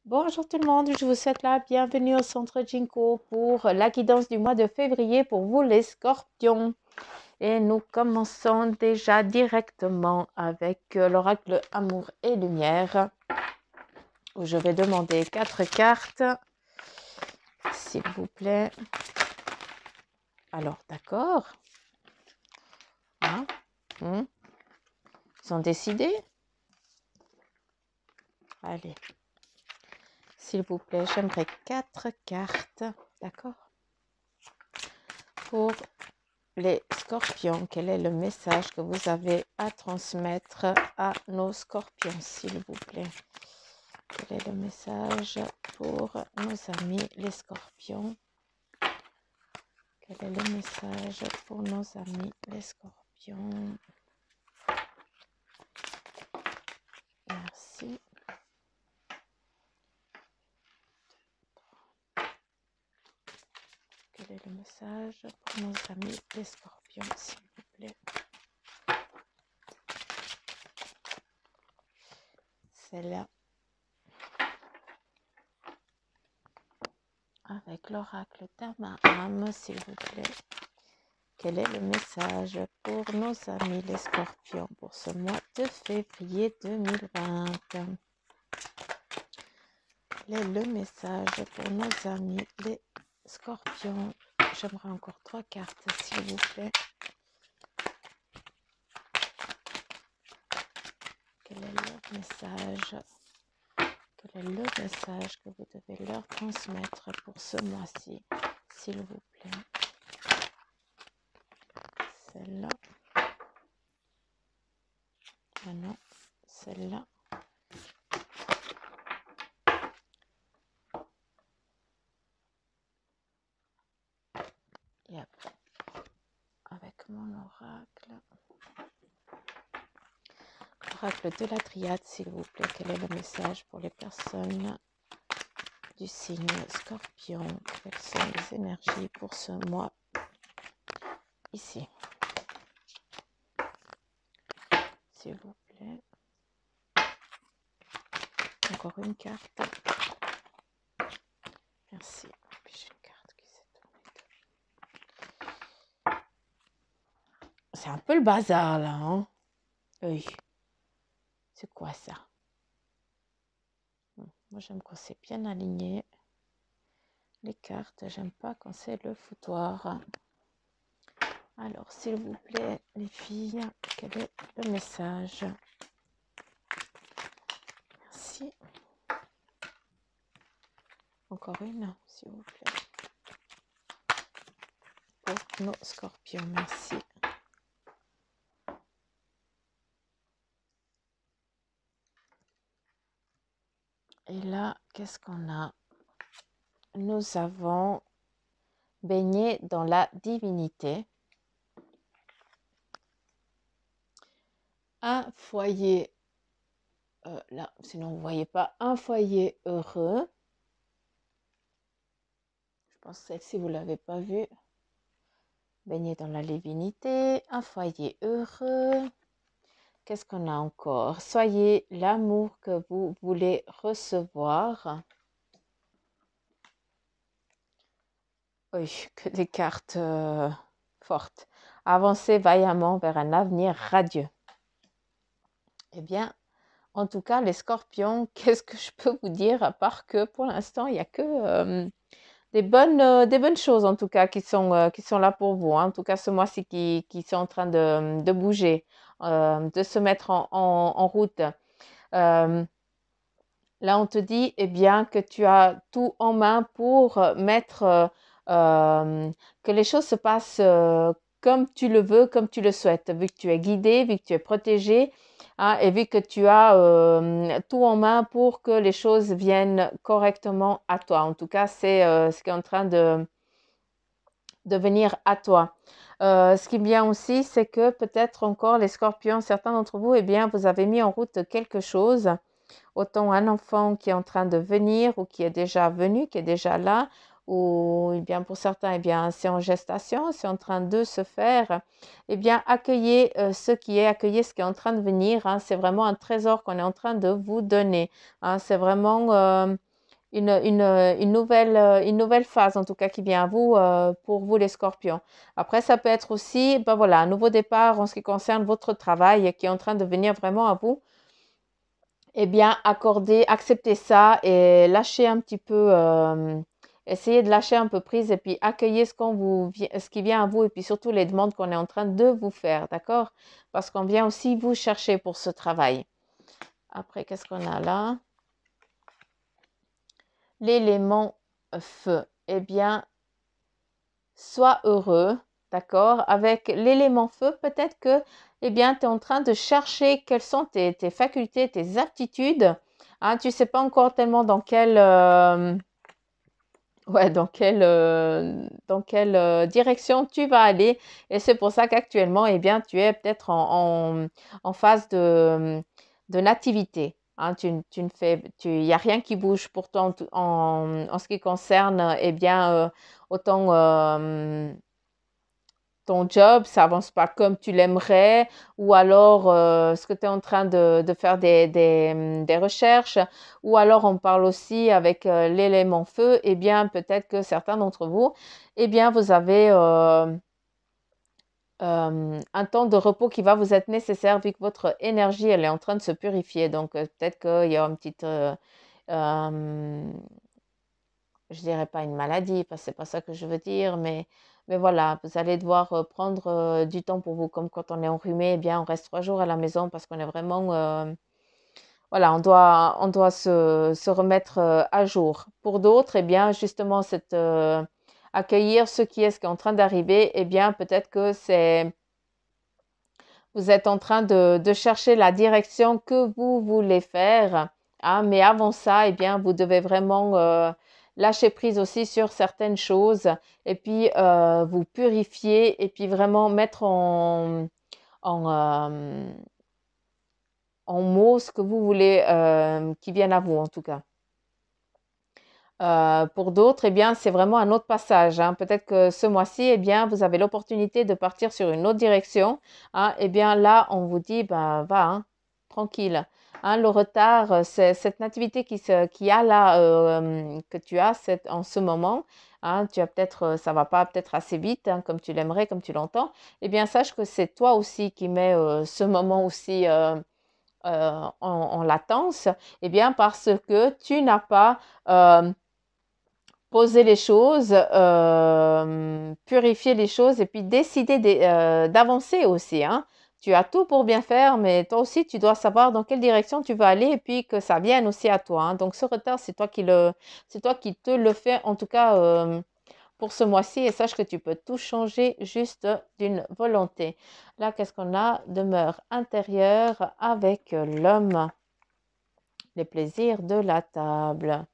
Bonjour tout le monde, je vous souhaite la bienvenue au centre Jinko pour la guidance du mois de février pour vous les scorpions. Et nous commençons déjà directement avec l'oracle Amour et Lumière, où je vais demander 4 cartes, s'il vous plaît. Alors, d'accord. Hein? Ils sont décidés? Allez. S'il vous plaît, j'aimerais 4 cartes, d'accord? Pour les scorpions, quel est le message que vous avez à transmettre à nos scorpions, s'il vous plaît? Quel est le message pour nos amis les scorpions? Quel est le message pour nos amis les scorpions? Merci. Quel est le message pour nos amis les scorpions, s'il vous plaît? C'est là. Avec l'oracle d'Amaham, s'il vous plaît. Quel est le message pour nos amis les scorpions pour ce mois de février 2020? Quel est le message pour nos amis les scorpions? J'aimerais encore 3 cartes, s'il vous plaît. Quel est leur message? Quel est le message que vous devez leur transmettre pour ce mois-ci, s'il vous plaît? Celle-là. Ah non, celle-là. Et après, avec mon oracle. Oracle de la triade, s'il vous plaît. Quel est le message pour les personnes du signe Scorpion? Quelles sont les énergies pour ce mois ici? S'il vous plaît. Encore une carte. Merci. Puis j'ai une carte qui s'est tournée. C'est un peu le bazar là, hein? Oui. C'est quoi ça? Moi j'aime quand c'est bien aligné. Les cartes, j'aime pas quand c'est le foutoir. Alors, s'il vous plaît, les filles, quel est le message? Merci. Encore une, s'il vous plaît. Pour nos scorpions, merci. Et là, qu'est-ce qu'on a? Nous avons baigné dans la divinité. Un foyer, là, sinon vous ne voyez pas, un foyer heureux. Je pense que celle-ci, vous ne l'avez pas vue. Baigner dans la divinité, un foyer heureux. Qu'est-ce qu'on a encore? Soyez l'amour que vous voulez recevoir. Oui, que des cartes fortes. Avancez vaillamment vers un avenir radieux. Eh bien, en tout cas, les scorpions, qu'est-ce que je peux vous dire à part que pour l'instant, il n'y a que des bonnes choses en tout cas qui sont là pour vous. Hein. En tout cas, ce mois-ci qui sont en train de bouger, de se mettre en route. Là, on te dit eh bien, que tu as tout en main pour mettre que les choses se passent comme tu le veux, comme tu le souhaites, vu que tu es guidé, vu que tu es protégé, hein, et vu que tu as tout en main pour que les choses viennent correctement à toi. En tout cas, c'est ce qui est en train de venir à toi. Ce qui est bien aussi, c'est que peut-être encore les scorpions, certains d'entre vous, eh bien, vous avez mis en route quelque chose. Autant un enfant qui est en train de venir ou qui est déjà venu, qui est déjà là, ou eh bien pour certains, eh bien c'est en gestation, c'est en train de se faire. Eh bien, accueillez accueillez ce qui est en train de venir. Hein, c'est vraiment un trésor qu'on est en train de vous donner. Hein, c'est vraiment une nouvelle phase, en tout cas, qui vient à vous pour vous, les scorpions. Après, ça peut être aussi, ben voilà, un nouveau départ en ce qui concerne votre travail qui est en train de venir vraiment à vous. Eh bien, acceptez ça et lâchez un petit peu, essayez de lâcher un peu prise et puis accueillez ce qui vient à vous et puis surtout les demandes qu'on est en train de vous faire, d'accord? Parce qu'on vient aussi vous chercher pour ce travail. Après, qu'est-ce qu'on a là? L'élément feu. Eh bien, sois heureux, d'accord? Avec l'élément feu, peut-être que, eh bien, tu es en train de chercher quelles sont tes facultés, tes aptitudes. Hein, tu ne sais pas encore tellement ouais, dans quelle direction tu vas aller. Et c'est pour ça qu'actuellement, eh bien, tu es peut-être en phase de nativité. Hein, tu ne fais, il n'y a rien qui bouge pour toi en ce qui concerne, eh bien, autant ton job, ça avance pas comme tu l'aimerais, ou alors est-ce que tu es en train de faire des recherches, ou alors on parle aussi avec l'élément feu, eh bien peut-être que certains d'entre vous, eh bien vous avez un temps de repos qui va vous être nécessaire vu que votre énergie, elle est en train de se purifier. Donc peut-être qu'il y a une petite, je dirais pas une maladie, parce que c'est pas ça que je veux dire, mais voilà, vous allez devoir prendre du temps pour vous, comme quand on est enrhumé, eh bien, on reste 3 jours à la maison parce qu'on est vraiment, voilà, on doit se remettre à jour. Pour d'autres, eh bien, justement, accueillir ce qui est en train d'arriver, eh bien, peut-être que vous êtes en train de chercher la direction que vous voulez faire, hein, mais avant ça, eh bien, vous devez vraiment lâcher prise aussi sur certaines choses et puis vous purifier et puis vraiment mettre en, euh, en mots ce que vous voulez qui vienne à vous en tout cas. Pour d'autres, eh bien, c'est vraiment un autre passage, hein. Peut-être que ce mois-ci, eh bien, vous avez l'opportunité de partir sur une autre direction, hein. Eh bien, là, on vous dit, ben, va, hein, tranquille. Hein, le retard, c'est cette nativité qui a là, que tu as en ce moment, hein, tu as peut-être, ça va pas peut-être assez vite, hein, comme tu l'aimerais, comme tu l'entends. Eh bien, sache que c'est toi aussi qui mets ce moment aussi en latence, eh bien, parce que tu n'as pas poser les choses, purifier les choses et puis décider d'avancer aussi, hein. Tu as tout pour bien faire, mais toi aussi, tu dois savoir dans quelle direction tu veux aller et puis que ça vienne aussi à toi, hein. Donc, ce retard, c'est toi qui te le fais, en tout cas, pour ce mois-ci. Et sache que tu peux tout changer juste d'une volonté. Là, qu'est-ce qu'on a? Demeure intérieure avec l'homme. Les plaisirs de la table.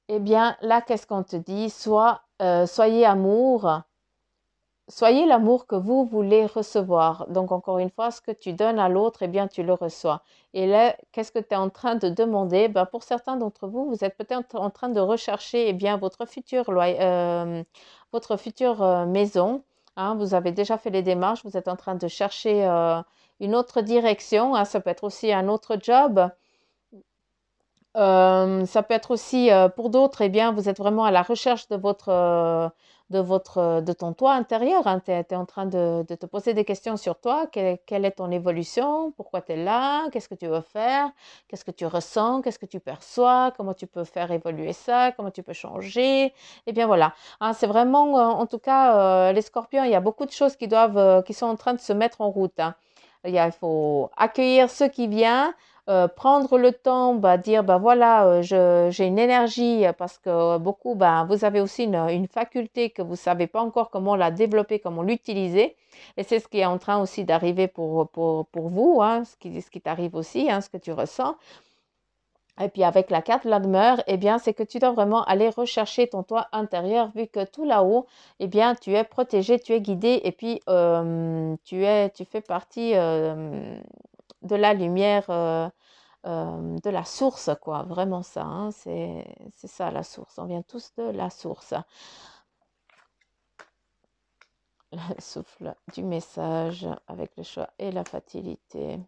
Eh bien, là, qu'est-ce qu'on te dit? Soyez amour, soyez l'amour que vous voulez recevoir. Donc, encore une fois, ce que tu donnes à l'autre, eh bien, tu le reçois. Et là, qu'est-ce que tu es en train de demander? Ben, pour certains d'entre vous, vous êtes peut-être en train de rechercher, eh bien, votre future maison. Hein. Vous avez déjà fait les démarches, vous êtes en train de chercher une autre direction. Hein. Ça peut être aussi un autre job. Ça peut être aussi, pour d'autres, eh bien, vous êtes vraiment à la recherche de ton toi intérieur, hein. Tu es en train de te poser des questions sur toi. Quelle est ton évolution? Pourquoi tu es là? Qu'est-ce que tu veux faire? Qu'est-ce que tu ressens? Qu'est-ce que tu perçois? Comment tu peux faire évoluer ça? Comment tu peux changer? Eh bien, voilà, hein, c'est vraiment, en tout cas, les scorpions, il y a beaucoup de choses qui sont en train de se mettre en route, hein. Il faut accueillir ce qui vient, prendre le temps, bah, dire, bah voilà, j'ai une énergie parce que beaucoup, bah, vous avez aussi une faculté que vous ne savez pas encore comment la développer, comment l'utiliser. Et c'est ce qui est en train aussi d'arriver pour vous, hein, ce qui t'arrive aussi, hein, ce que tu ressens. Et puis avec la carte la demeure, eh bien, c'est que tu dois vraiment aller rechercher ton toi intérieur, vu que tout là-haut, eh bien, tu es protégé, tu es guidé, et puis tu fais partie de la lumière, de la source, quoi. Vraiment ça, hein, c'est ça la source. On vient tous de la source. Le souffle du message avec le choix et la facilité.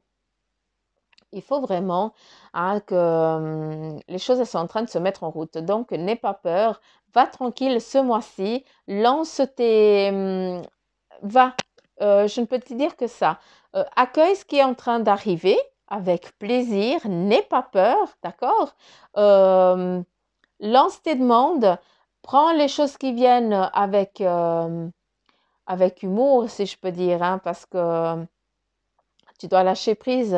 Il faut vraiment que les choses elles sont en train de se mettre en route. Donc, n'aie pas peur, va tranquille ce mois-ci, lance tes... va, je ne peux te dire que ça. Accueille ce qui est en train d'arriver avec plaisir, n'aie pas peur, d'accord? Euh, Lance tes demandes, prends les choses qui viennent avec humour, si je peux dire, hein, parce que tu dois lâcher prise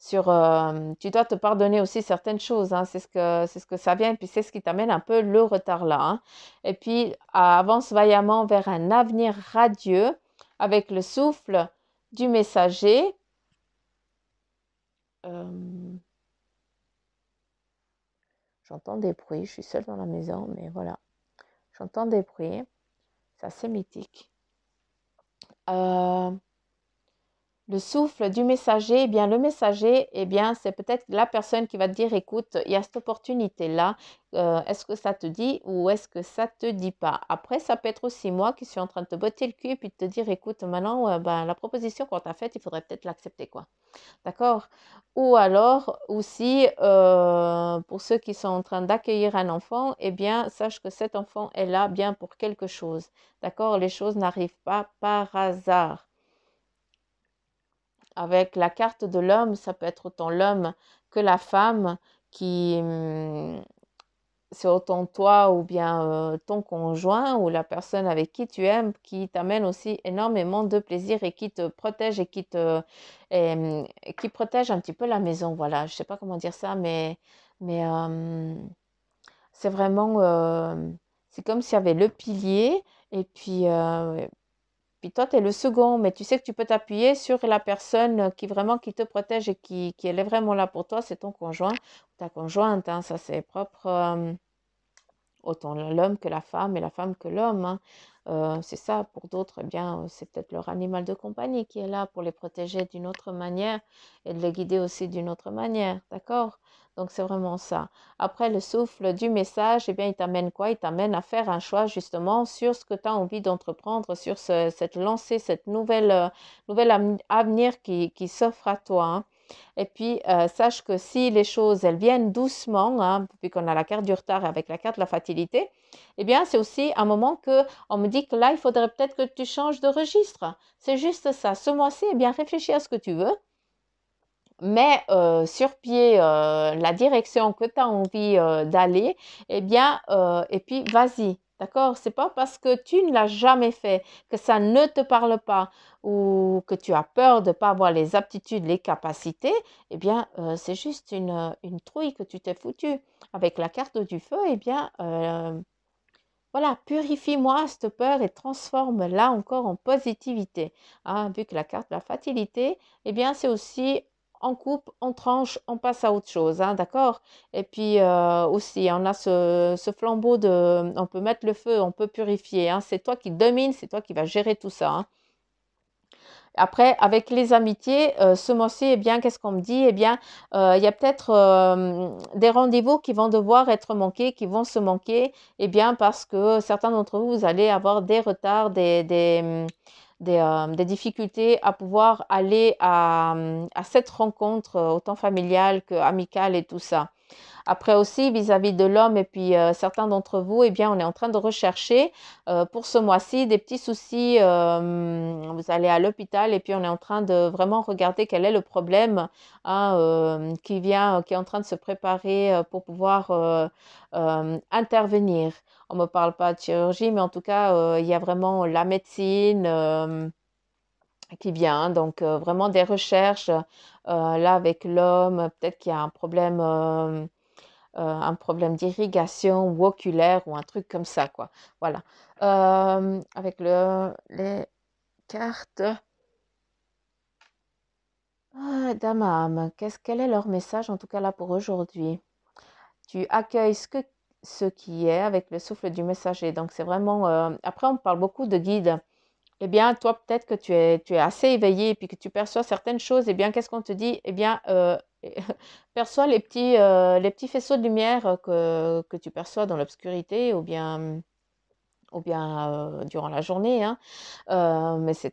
tu dois te pardonner aussi certaines choses, hein, c'est ce que ça vient, et puis c'est ce qui t'amène un peu le retard là, hein. Et puis avance vaillamment vers un avenir radieux avec le souffle du messager. Euh, J'entends des bruits, je suis seule dans la maison, mais voilà, j'entends des bruits, c'est assez mythique. Euh, Le souffle du messager, eh bien, le messager, eh bien, c'est peut-être la personne qui va te dire, écoute, il y a cette opportunité-là, est-ce que ça te dit ou est-ce que ça te dit pas? Après, ça peut être aussi moi qui suis en train de te botter le cul et puis de te dire, écoute, maintenant, ben, la proposition qu'on t'a faite, il faudrait peut-être l'accepter, quoi. D'accord? Ou alors, aussi, pour ceux qui sont en train d'accueillir un enfant, eh bien, sache que cet enfant est là bien pour quelque chose. D'accord? Les choses n'arrivent pas par hasard. Avec la carte de l'homme, ça peut être autant l'homme que la femme qui, c'est autant toi ou bien ton conjoint ou la personne avec qui tu aimes qui t'amène aussi énormément de plaisir et qui te protège et qui protège un petit peu la maison. Voilà, je sais pas comment dire ça, mais c'est vraiment, c'est comme s'il y avait le pilier et puis toi, tu es le second, mais tu sais que tu peux t'appuyer sur la personne qui vraiment qui te protège et qui elle est vraiment là pour toi, c'est ton conjoint ou ta conjointe, hein, ça c'est propre autant l'homme que la femme et la femme que l'homme, hein. C'est ça, pour d'autres, eh bien, c'est peut-être leur animal de compagnie qui est là pour les protéger d'une autre manière et de les guider aussi d'une autre manière, d'accord? Donc, c'est vraiment ça. Après, le souffle du message, eh bien, il t'amène quoi? Il t'amène à faire un choix justement sur ce que tu as envie d'entreprendre, sur cette lancée, cette nouvelle avenir qui s'offre à toi, hein. Et puis, sache que si les choses, elles viennent doucement, hein, vu qu'on a la carte du retard avec la carte de la fatalité, eh bien, c'est aussi un moment que on me dit que là, il faudrait peut-être que tu changes de registre. C'est juste ça. Ce mois-ci, eh bien, réfléchis à ce que tu veux, mets sur pied la direction que tu as envie d'aller, eh bien, et puis vas-y. D'accord? C'est pas parce que tu ne l'as jamais fait, que ça ne te parle pas ou que tu as peur de ne pas avoir les aptitudes, les capacités, eh bien, c'est juste une trouille que tu t'es foutue. Avec la carte du feu, eh bien, voilà, purifie-moi cette peur et transforme-la encore en positivité, hein. Vu que la carte de la fatalité, eh bien, c'est aussi on coupe, on tranche, on passe à autre chose, hein, d'accord? Et puis aussi, on a ce flambeau de, on peut mettre le feu, on peut purifier, hein. C'est toi qui domine, c'est toi qui vas gérer tout ça, hein. Après, avec les amitiés, ce mois-ci, eh bien, qu'est-ce qu'on me dit? Eh bien, il y a peut-être des rendez-vous qui vont devoir être manqués, qui vont se manquer, eh bien, parce que certains d'entre vous, vous allez avoir des retards, des difficultés à pouvoir aller à cette rencontre, autant familiale qu'amicale et tout ça. Après aussi, vis-à-vis de l'homme et puis certains d'entre vous, eh bien, on est en train de rechercher pour ce mois-ci des petits soucis. Vous allez à l'hôpital et puis on est en train de vraiment regarder quel est le problème, hein, qui est en train de se préparer pour pouvoir intervenir. On ne me parle pas de chirurgie, mais en tout cas, il y a vraiment la médecine qui vient, hein. Donc vraiment des recherches là avec l'homme, peut-être qu'il y a un problème d'irrigation ou oculaire ou un truc comme ça, quoi. Voilà. Avec les cartes d'Amaham, quel est leur message, en tout cas là pour aujourd'hui? Tu accueilles ce qui est avec le souffle du messager. Donc c'est vraiment... après, on parle beaucoup de guides. Eh bien, toi, peut-être que tu es assez éveillé et puis que tu perçois certaines choses. Eh bien, qu'est-ce qu'on te dit? Eh bien, perçois les petits faisceaux de lumière que tu perçois dans l'obscurité ou bien ou bien durant la journée, hein. Mais c'est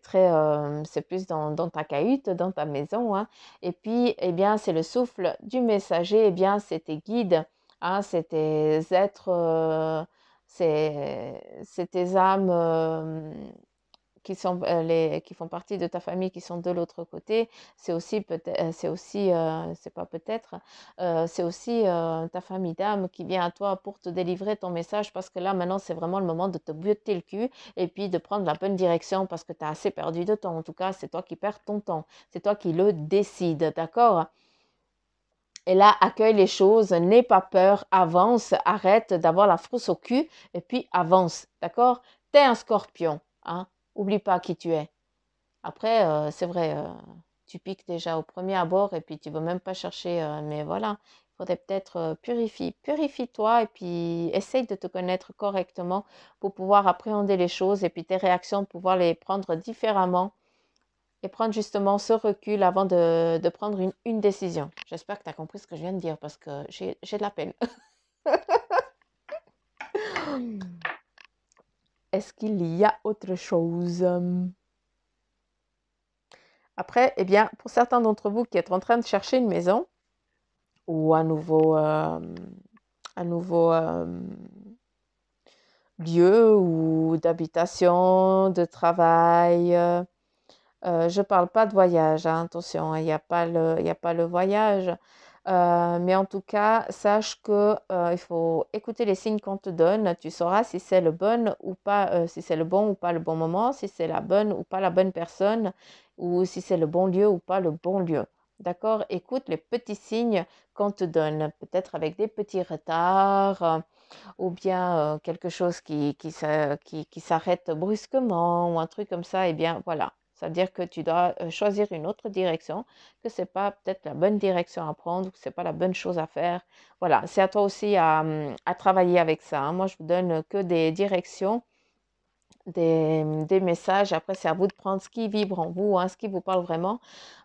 plus dans ta cahute, dans ta maison, hein. Et puis, eh bien, c'est le souffle du messager, eh bien, c'est tes guides, hein, c'est tes êtres, c'est tes âmes qui font partie de ta famille, qui sont de l'autre côté. C'est aussi peut-être, c'est pas peut-être, c'est aussi ta famille d'âme qui vient à toi pour te délivrer ton message, parce que là, maintenant, c'est vraiment le moment de te buter le cul et puis de prendre la bonne direction, parce que tu as assez perdu de temps. En tout cas, c'est toi qui perds ton temps. C'est toi qui le décides, d'accord? Et là, accueille les choses, n'aie pas peur, avance, arrête d'avoir la frousse au cul et puis avance, d'accord? T'es un scorpion, hein? Oublie pas qui tu es. Après, c'est vrai, tu piques déjà au premier abord et puis tu veux même pas chercher, mais voilà, il faudrait peut-être purifie-toi et puis essaye de te connaître correctement pour pouvoir appréhender les choses et puis tes réactions, pouvoir les prendre différemment et prendre justement ce recul avant de prendre une décision. J'espère que tu as compris ce que je viens de dire parce que j'ai de la peine. Est-ce qu'il y a autre chose? Après, eh bien, pour certains d'entre vous qui êtes en train de chercher une maison ou un nouveau lieu ou d'habitation, de travail, je ne parle pas de voyage, hein, attention, il n'y a pas il a pas le voyage. Mais en tout cas, sache que il faut écouter les signes qu'on te donne. Tu sauras si c'est le bon ou pas, si c'est le bon ou pas le bon moment, si c'est la bonne ou pas la bonne personne, ou si c'est le bon lieu ou pas le bon lieu. D'accord? Écoute les petits signes qu'on te donne, peut-être avec des petits retards, ou bien quelque chose qui s'arrête brusquement, ou un truc comme ça. Eh bien, voilà. Ça veut dire que tu dois choisir une autre direction, que c'est pas peut-être la bonne direction à prendre, que c'est pas la bonne chose à faire. Voilà, c'est à toi aussi à travailler avec ça, hein. Moi, je vous donne que des directions, des messages. Après, c'est à vous de prendre ce qui vibre en vous, hein, ce qui vous parle vraiment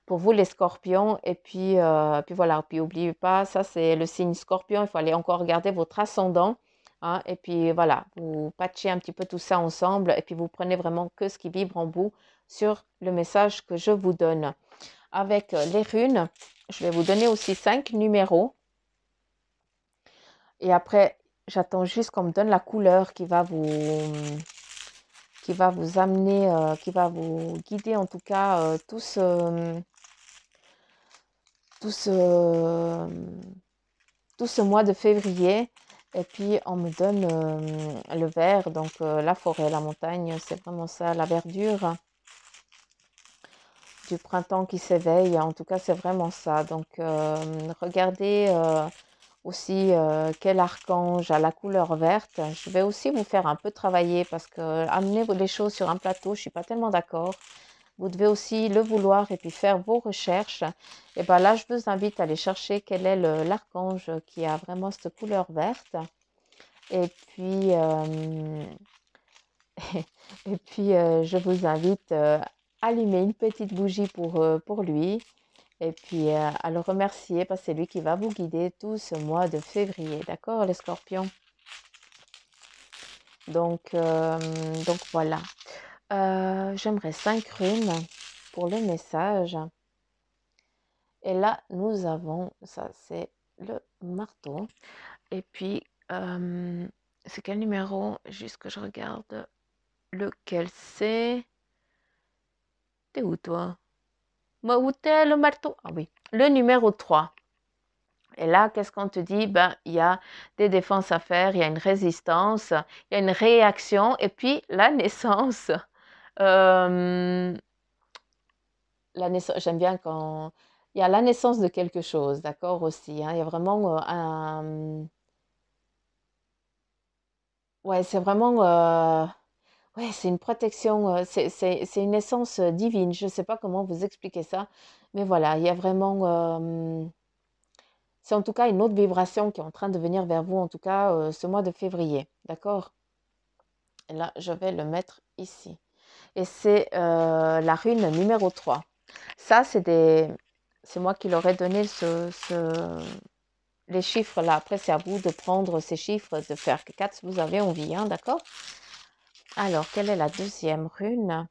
pour vous, les scorpions. Et puis voilà, puis n'oubliez pas, ça c'est le signe scorpion. Il faut aller encore regarder votre ascendant, hein. Et puis voilà, vous patchez un petit peu tout ça ensemble et puis vous prenez vraiment que ce qui vibre en vous sur le message que je vous donne. Avec les runes, je vais vous donner aussi 5 numéros. Et après, j'attends juste qu'on me donne la couleur qui va vous amener, qui va vous guider en tout cas tout ce, tout ce mois de février. Et puis, on me donne le vert, donc la forêt, la montagne, c'est vraiment ça, la verdure du printemps qui s'éveille. En tout cas, c'est vraiment ça. Donc, regardez aussi quel archange a la couleur verte. Je vais aussi vous faire un peu travailler parce que amener les choses sur un plateau, je ne suis pas tellement d'accord. Vous devez aussi le vouloir et puis faire vos recherches. Et bien là, je vous invite à aller chercher quel est l'archange qui a vraiment cette couleur verte. Et puis, et puis je vous invite à allumer une petite bougie pour lui. Et puis à le remercier parce que c'est lui qui va vous guider tout ce mois de février. D'accord, les scorpions? Donc voilà. J'aimerais 5 runes pour le message. Et là, nous avons, ça c'est le marteau. Et puis, c'est quel numéro? Juste que je regarde lequel c'est. T'es où toi? Moi, où t'es le marteau? Ah oui, le numéro 3. Et là, qu'est-ce qu'on te dit? Ben, il y a des défenses à faire, il y a une résistance, il y a une réaction, et puis la naissance. Euh, la naissance, j'aime bien quand il y a la naissance de quelque chose, d'accord aussi, hein. Il y a vraiment ouais, c'est vraiment, ouais, c'est une protection, c'est une essence divine. Je ne sais pas comment vous expliquer ça, mais voilà, il y a vraiment, c'est en tout cas une autre vibration qui est en train de venir vers vous, en tout cas ce mois de février, d'accord? Et là, je vais le mettre ici. Et c'est la rune numéro 3. Ça, c'est moi qui leur ai donné les chiffres là. Après, c'est à vous de prendre ces chiffres, de faire 4 si vous avez envie, hein, d'accord? Alors, quelle est la deuxième rune?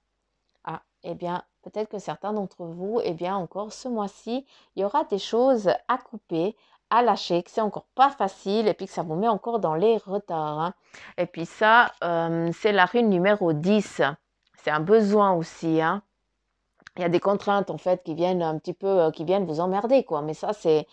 Ah, eh bien, peut-être que certains d'entre vous, eh bien, encore ce mois-ci, il y aura des choses à couper, à lâcher, que c'est encore pas facile et puis que ça vous met encore dans les retards, hein. Et puis ça, c'est la rune numéro 10. C'est un besoin aussi, hein. Il y a des contraintes en fait qui viennent un petit peu, qui viennent vous emmerder quoi. Mais ça, c'est,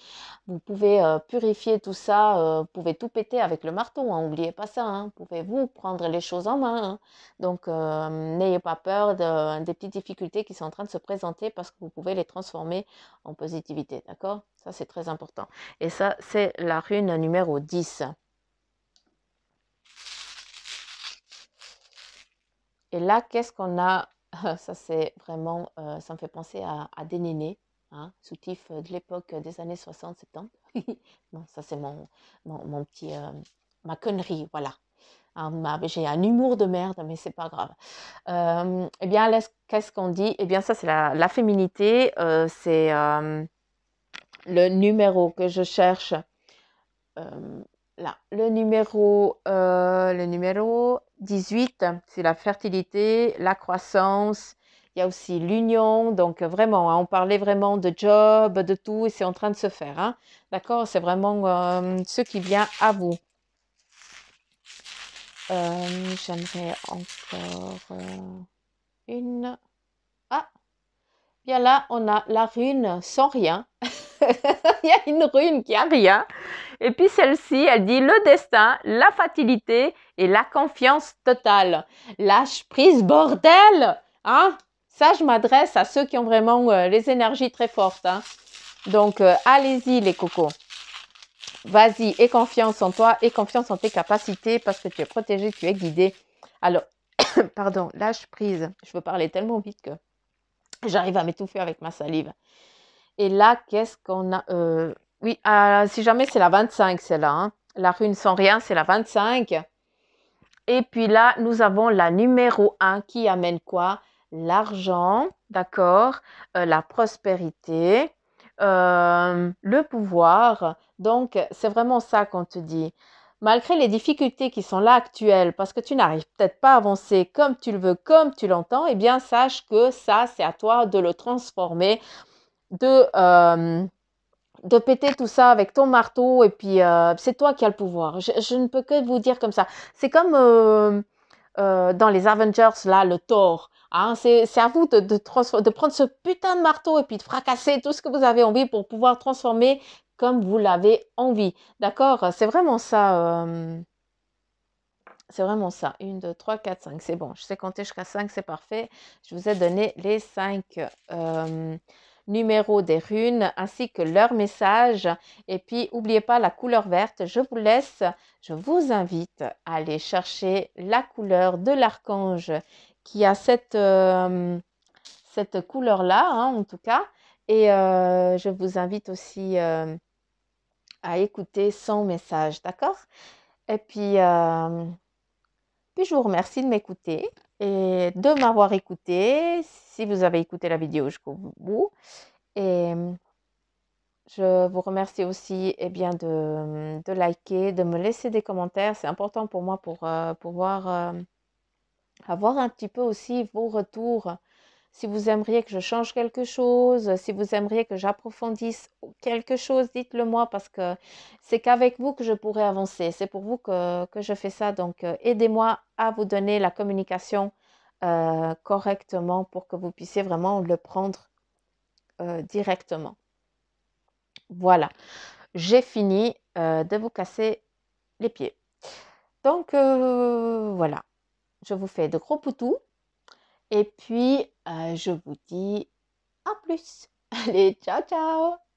vous pouvez purifier tout ça, vous pouvez tout péter avec le marteau, hein, n'oubliez pas ça, hein. Vous pouvez vous prendre les choses en main, hein. Donc, n'ayez pas peur des petites difficultés qui sont en train de se présenter parce que vous pouvez les transformer en positivité, d'accord? Ça, c'est très important. Et ça, c'est la rune numéro 10. Et là, qu'est-ce qu'on a? Ça, c'est vraiment, ça me fait penser à des nénés, hein, soutifs de l'époque des années 60-70. Non, ça, c'est mon petit, ma connerie, voilà. Hein, j'ai un humour de merde, mais c'est pas grave. Eh bien, qu'est-ce qu'on dit? Eh bien, ça, c'est la féminité. C'est le numéro que je cherche. euh, Là, le numéro 18, c'est la fertilité, la croissance. Il y a aussi l'union. Donc, vraiment, hein, on parlait vraiment de job, de tout, et c'est en train de se faire, hein. D'accord? C'est vraiment ce qui vient à vous. J'aimerais encore une. Ah, bien là, on a la rune sans rien. Il y a une rune qui a rien. Et puis celle-ci, elle dit le destin, la fatalité et la confiance totale. Lâche prise, bordel! Hein? Ça, je m'adresse à ceux qui ont vraiment les énergies très fortes, hein. Donc, allez-y, les cocos. Vas-y, aie confiance en toi, aie confiance en tes capacités parce que tu es protégé, tu es guidé. Alors, pardon, lâche prise. Je veux parler tellement vite que j'arrive à m'étouffer avec ma salive. Et là, qu'est-ce qu'on a? Oui, si jamais c'est la 25, celle-là, hein. La rune sans rien, c'est la 25. Et puis là, nous avons la numéro 1 qui amène quoi? L'argent, d'accord, la prospérité, le pouvoir. Donc, c'est vraiment ça qu'on te dit. Malgré les difficultés qui sont là actuelles, parce que tu n'arrives peut-être pas à avancer comme tu le veux, comme tu l'entends, eh bien, sache que ça, c'est à toi de le transformer, de péter tout ça avec ton marteau et puis c'est toi qui as le pouvoir. Je ne peux que vous dire comme ça. C'est comme dans les Avengers, là, le Thor. Hein, c'est à vous de prendre ce putain de marteau et puis de fracasser tout ce que vous avez envie pour pouvoir transformer comme vous l'avez envie. D'accord? C'est vraiment ça. C'est vraiment ça. 1, 2, 3, 4, 5. C'est bon. Je sais compter jusqu'à 5, c'est parfait. Je vous ai donné les 5 numéros des runes ainsi que leur message. Et puis, n'oubliez pas la couleur verte. Je vous laisse. Je vous invite à aller chercher la couleur de l'archange qui a cette couleur-là, hein, en tout cas. Et je vous invite aussi à écouter son message. D'accord? Et puis, je vous remercie de m'écouter et de m'avoir écouté, si vous avez écouté la vidéo jusqu'au bout. Et je vous remercie aussi de liker, de me laisser des commentaires. C'est important pour moi pour pouvoir avoir un petit peu aussi vos retours. Si vous aimeriez que je change quelque chose, si vous aimeriez que j'approfondisse quelque chose, dites-le moi parce que c'est qu'avec vous que je pourrai avancer. C'est pour vous que je fais ça. Donc, aidez-moi à vous donner la communication correctement pour que vous puissiez vraiment le prendre directement. Voilà, j'ai fini de vous casser les pieds. Donc, voilà, je vous fais de gros poutous. Et puis, je vous dis à plus. Allez, ciao, ciao!